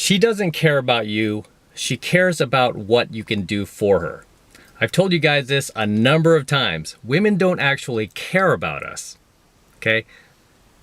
She doesn't care about you. She cares about what you can do for her. I've told you guys this a number of times. Women don't actually care about us, okay?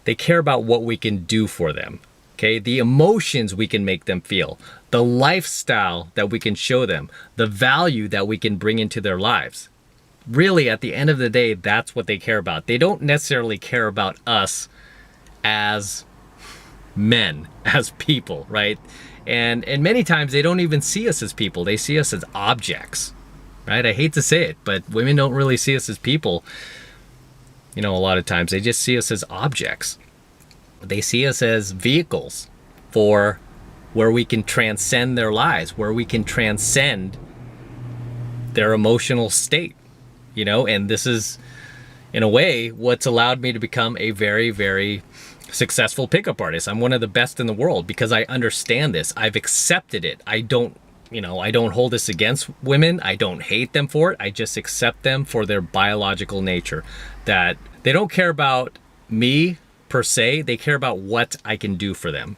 They care about what we can do for them, okay? The emotions we can make them feel, the lifestyle that we can show them, the value that we can bring into their lives. Really, at the end of the day, that's what they care about. They don't necessarily care about us as men, as people, right? And many times they don't even see us as people. They see us as objects, right? I hate to say it, but women don't really see us as people. You know, a lot of times they just see us as objects. They see us as vehicles for where we can transcend their lives, where we can transcend their emotional state, you know? And this is, in a way, what's allowed me to become a very, very successful pickup artist. I'm one of the best in the world because I understand this. I've accepted it. I don't hold this against women. I don't hate them for it. I just accept them for their biological nature. That they don't care about me per se. They care about what I can do for them.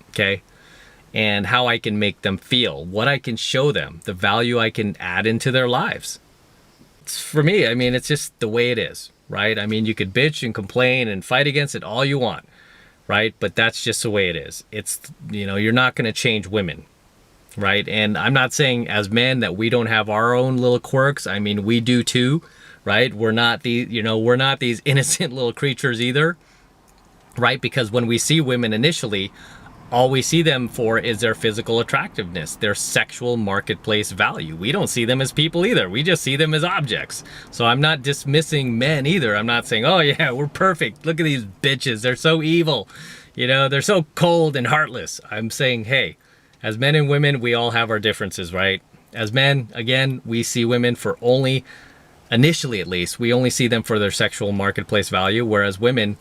Okay? And how I can make them feel, what I can show them, the value I can add into their lives. For me, I mean, it's just the way it is, right? I mean, you could bitch and complain and fight against it all you want, right? But that's just the way it is. It's, you know, you're not going to change women, right? And I'm not saying as men that we don't have our own little quirks. I mean, we do too, right? We're not these innocent little creatures either, right? Because when we see women initially, all we see them for is their physical attractiveness, their sexual marketplace value. We don't see them as people either. We just see them as objects. So I'm not dismissing men either. I'm not saying, oh yeah, we're perfect. Look at these bitches. They're so evil. You know, they're so cold and heartless. I'm saying, hey, as men and women, we all have our differences, right? As men, again, we see women for only, initially at least, we only see them for their sexual marketplace value, whereas women,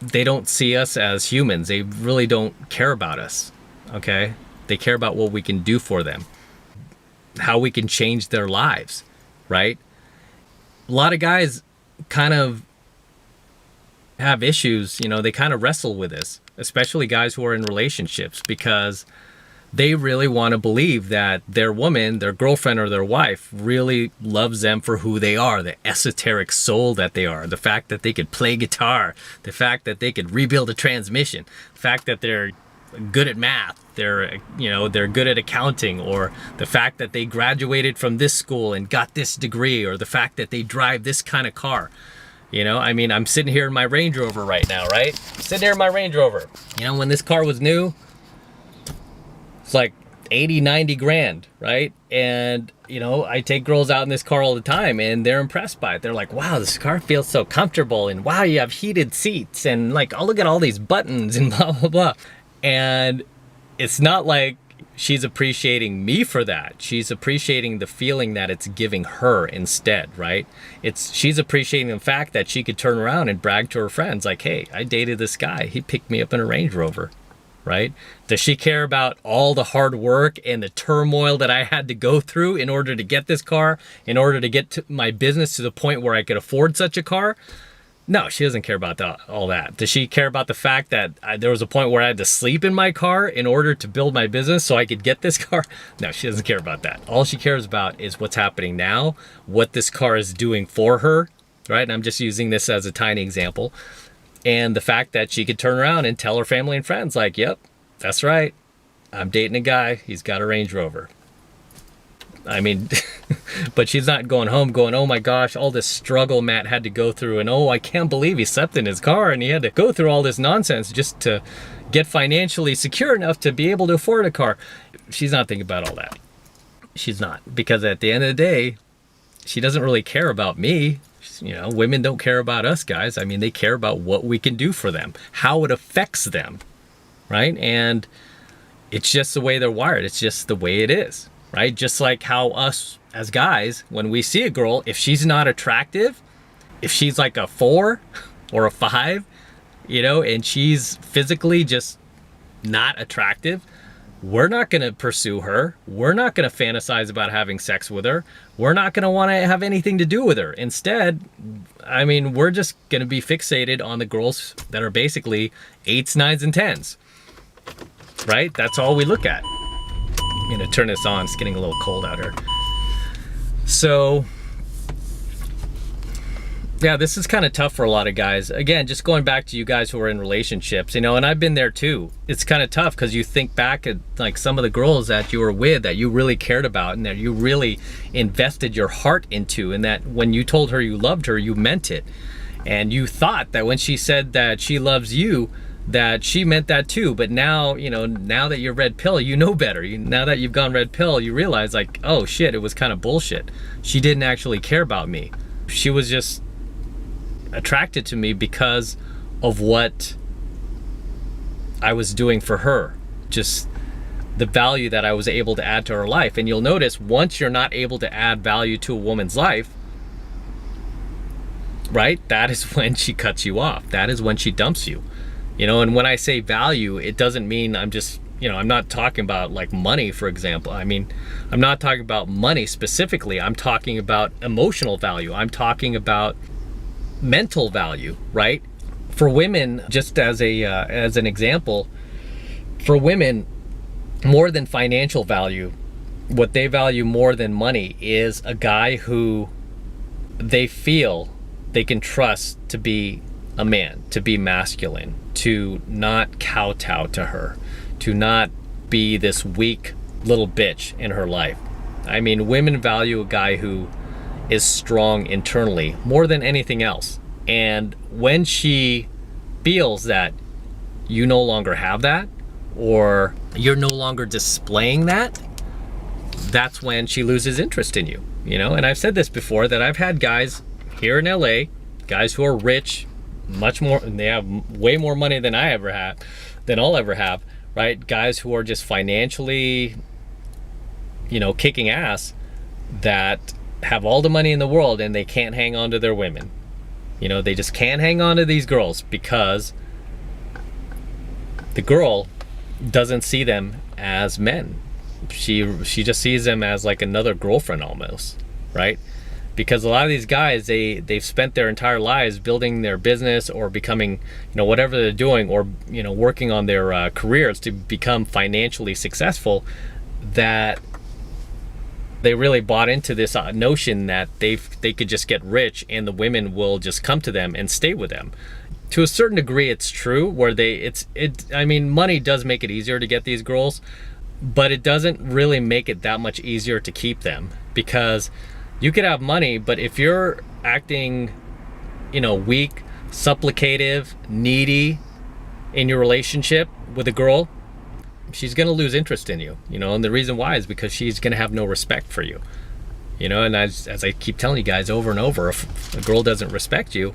they don't see us as humans. They really don't care about us, okay? They care about what we can do for them, how we can change their lives, right? A lot of guys kind of have issues, you know, they kind of wrestle with this, especially guys who are in relationships, because they really want to believe that their woman, their girlfriend or their wife really loves them for who they are, the esoteric soul that they are, the fact that they could play guitar, the fact that they could rebuild a transmission, the fact that they're good at math, they're good at accounting, or the fact that they graduated from this school and got this degree, or the fact that they drive this kind of car. You know, I mean, I'm sitting here in my Range Rover right now, right? Sitting here in my Range Rover. You know, when this car was new, it's like 80, 90 grand, right? And, you know, I take girls out in this car all the time and they're impressed by it. They're like, wow, this car feels so comfortable, and wow, you have heated seats, and like, oh, look at all these buttons and blah, blah, blah. And it's not like she's appreciating me for that. She's appreciating the feeling that it's giving her instead, right? She's appreciating the fact that she could turn around and brag to her friends like, hey, I dated this guy. He picked me up in a Range Rover. Right? Does she care about all the hard work and the turmoil that I had to go through in order to get this car, in order to get to my business to the point where I could afford such a car? No, she doesn't care about all that. Does she care about the fact that there was a point where I had to sleep in my car in order to build my business so I could get this car? No, she doesn't care about that. All she cares about is what's happening now, what this car is doing for her, right? And I'm just using this as a tiny example. And the fact that she could turn around and tell her family and friends like, yep, that's right, I'm dating a guy, he's got a Range Rover. I mean, but she's not going home going, oh my gosh, all this struggle Matt had to go through, and oh, I can't believe he slept in his car and he had to go through all this nonsense just to get financially secure enough to be able to afford a car. She's not thinking about all that. She's not, because at the end of the day, she doesn't really care about me. You know, women don't care about us guys. I mean, they care about what we can do for them, how it affects them, right? And it's just the way they're wired. It's just the way it is, right? Just like how us as guys, when we see a girl, if she's not attractive, if she's like a 4 or a 5, you know, and she's physically just not attractive, we're not going to pursue her. We're not going to fantasize about having sex with her. We're not going to want to have anything to do with her. Instead, I mean, we're just going to be fixated on the girls that are basically 8s, 9s, and 10s. right? That's all we look at. I'm gonna turn this on, it's getting a little cold out here. So, yeah, this is kind of tough for a lot of guys. Again, just going back to you guys who are in relationships, you know, and I've been there too. It's kind of tough because you think back at like some of the girls that you were with that you really cared about and that you really invested your heart into, and that when you told her you loved her, you meant it. And you thought that when she said that she loves you, that she meant that too. But now, you know, now that you're red pill, you know better. Now that you've gone red pill, you realize like, oh shit, it was kind of bullshit. She didn't actually care about me. She was just attracted to me because of what I was doing for her, just the value that I was able to add to her life. And you'll notice once you're not able to add value to a woman's life, right, that is when she cuts you off. That is when she dumps you, you know. And when I say value, it doesn't mean I'm just, you know, I'm not talking about like money, for example. I mean, I'm not talking about money specifically. I'm talking about emotional value. I'm talking about mental value, right? For women, just as an example, for women, more than financial value, what they value more than money is a guy who they feel they can trust to be a man, to be masculine, to not kowtow to her, to not be this weak little bitch in her life. I mean, women value a guy who is strong internally more than anything else. And when she feels that you no longer have that, or you're no longer displaying that, that's when she loses interest in you, you know. And I've said this before, that I've had guys here in LA, guys who are rich, much more, they have way more money than I ever have, than I'll ever have, right? Guys who are just financially, you know, kicking ass, that have all the money in the world and they can't hang on to their women. You know, they just can't hang on to these girls because the girl doesn't see them as men. She just sees them as like another girlfriend almost, right? Because a lot of these guys, they've spent their entire lives building their business or becoming, you know, whatever they're doing, or, you know, working on their careers to become financially successful, that they really bought into this notion that they could just get rich and the women will just come to them and stay with them. To a certain degree, it's true, where I mean, money does make it easier to get these girls, but it doesn't really make it that much easier to keep them, because you could have money, but if you're acting, you know, weak, supplicative, needy in your relationship with a girl, she's gonna lose interest in you, you know. And the reason why is because she's gonna have no respect for you, you know. And as I keep telling you guys over and over, if a girl doesn't respect you,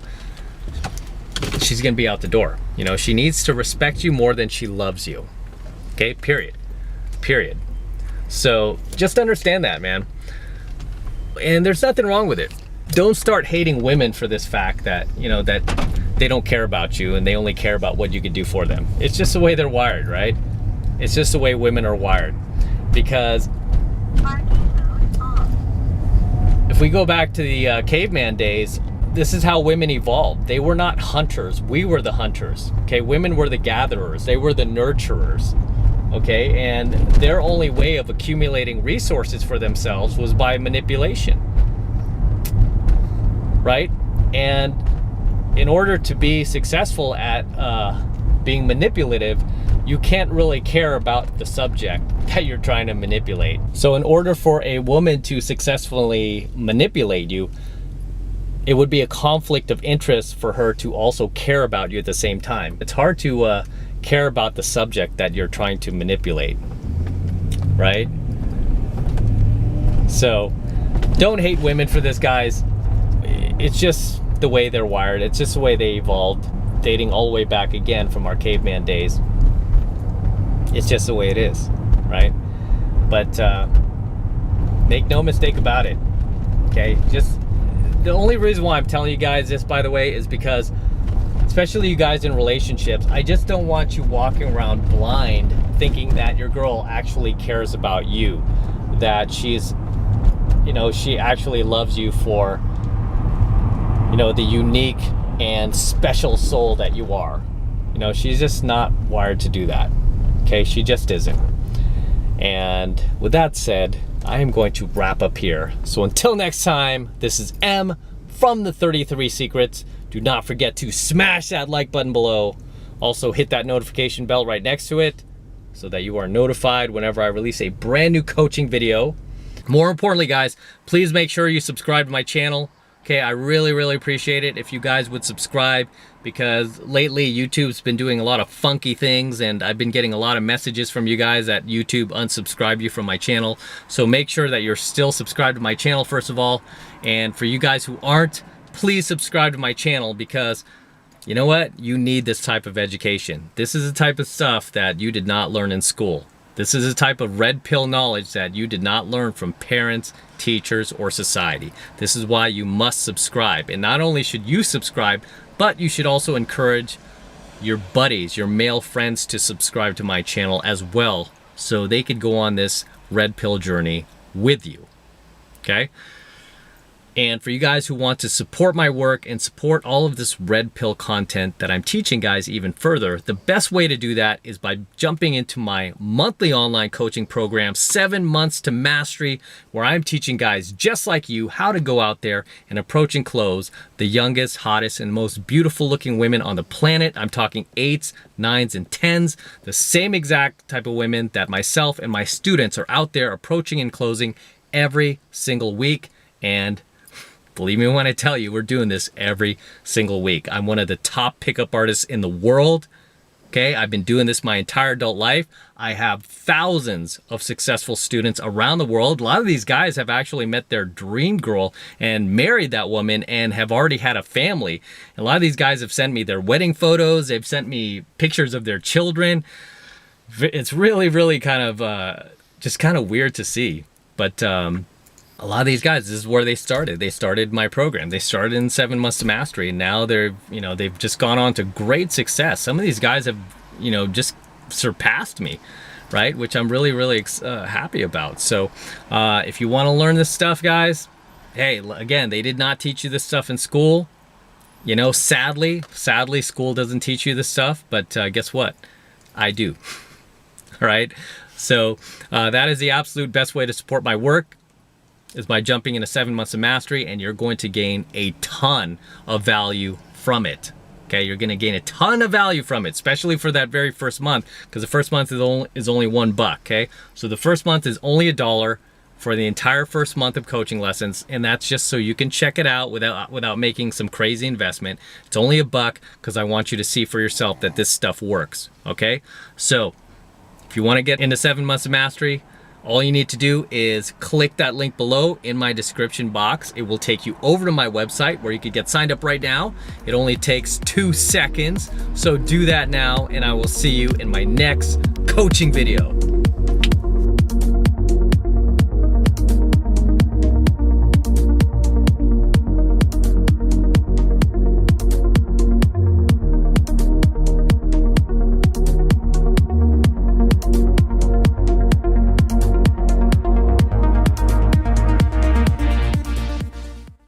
she's gonna be out the door. You know, she needs to respect you more than she loves you. Okay, period. So just understand that, man. And there's nothing wrong with it. Don't start hating women for this fact that, you know, that they don't care about you and they only care about what you can do for them. It's just the way they're wired, right? It's just the way women are wired. Because if we go back to the caveman days, this is how women evolved. They were not hunters. We were the hunters. Okay, women were the gatherers. They were the nurturers. Okay, and their only way of accumulating resources for themselves was by manipulation, right? And in order to be successful at being manipulative, you can't really care about the subject that you're trying to manipulate. So in order for a woman to successfully manipulate you, it would be a conflict of interest for her to also care about you at the same time. It's hard to care about the subject that you're trying to manipulate, right? So don't hate women for this, guys. It's just the way they're wired. It's just the way they evolved, dating all the way back again from our caveman days. It's just the way it is, right? But make no mistake about it, okay? Just the only reason why I'm telling you guys this, by the way, is because, especially you guys in relationships, I just don't want you walking around blind thinking that your girl actually cares about you, that she's, you know, she actually loves you for, you know, the unique and special soul that you are. You know, she's just not wired to do that. Okay, she just isn't. And with that said, I am going to wrap up here. So until next time, this is M from the 33 Secrets. Do not forget to smash that like button below. Also hit that notification bell right next to it so that you are notified whenever I release a brand new coaching video. More importantly, guys, please make sure you subscribe to my channel. Okay, I really appreciate it if you guys would subscribe, because lately YouTube's been doing a lot of funky things and I've been getting a lot of messages from you guys that YouTube unsubscribed you from my channel. So make sure that you're still subscribed to my channel first of all. And for you guys who aren't, please subscribe to my channel, because you know what? You need this type of education. This is the type of stuff that you did not learn in school. This is a type of red pill knowledge that you did not learn from parents, teachers, or society. This is why you must subscribe. And not only should you subscribe, but you should also encourage your buddies, your male friends, to subscribe to my channel as well, so they could go on this red pill journey with you. Okay? And for you guys who want to support my work and support all of this red pill content that I'm teaching guys even further, the best way to do that is by jumping into my monthly online coaching program, 7 Months to Mastery, where I'm teaching guys just like you how to go out there and approach and close the youngest, hottest, and most beautiful looking women on the planet. I'm talking 8s, 9s, and 10s, the same exact type of women that myself and my students are out there approaching and closing every single week. And believe me when I tell you, we're doing this every single week. I'm one of the top pickup artists in the world. Okay, I've been doing this my entire adult life. I have thousands of successful students around the world. A lot of these guys have actually met their dream girl and married that woman and have already had a family. And a lot of these guys have sent me their wedding photos. They've sent me pictures of their children. It's really kind of just kind of weird to see. But a lot of these guys, this is where they started. They started my program. They started in 7 Months to Mastery, and now they've just gone on to great success. Some of these guys have, just surpassed me, right? Which I'm really happy about. So if you want to learn this stuff, guys, hey, again, they did not teach you this stuff in school. Sadly, school doesn't teach you this stuff, but guess what? I do. All right. So that is the absolute best way to support my work, is by jumping into 7 Months of Mastery, and you're going to gain a ton of value from it. Okay, you're going to gain a ton of value from it, especially for that very first month, because the first month is only $1. Okay, so the first month is only $1 for the entire first month of coaching lessons, and that's just so you can check it out without making some crazy investment. It's only $1 because I want you to see for yourself that this stuff works. Okay, so if you want to get into 7 Months of Mastery, all you need to do is click that link below in my description box. It will take you over to my website where you could get signed up right now. It only takes 2 seconds. So do that now, and I will see you in my next coaching video.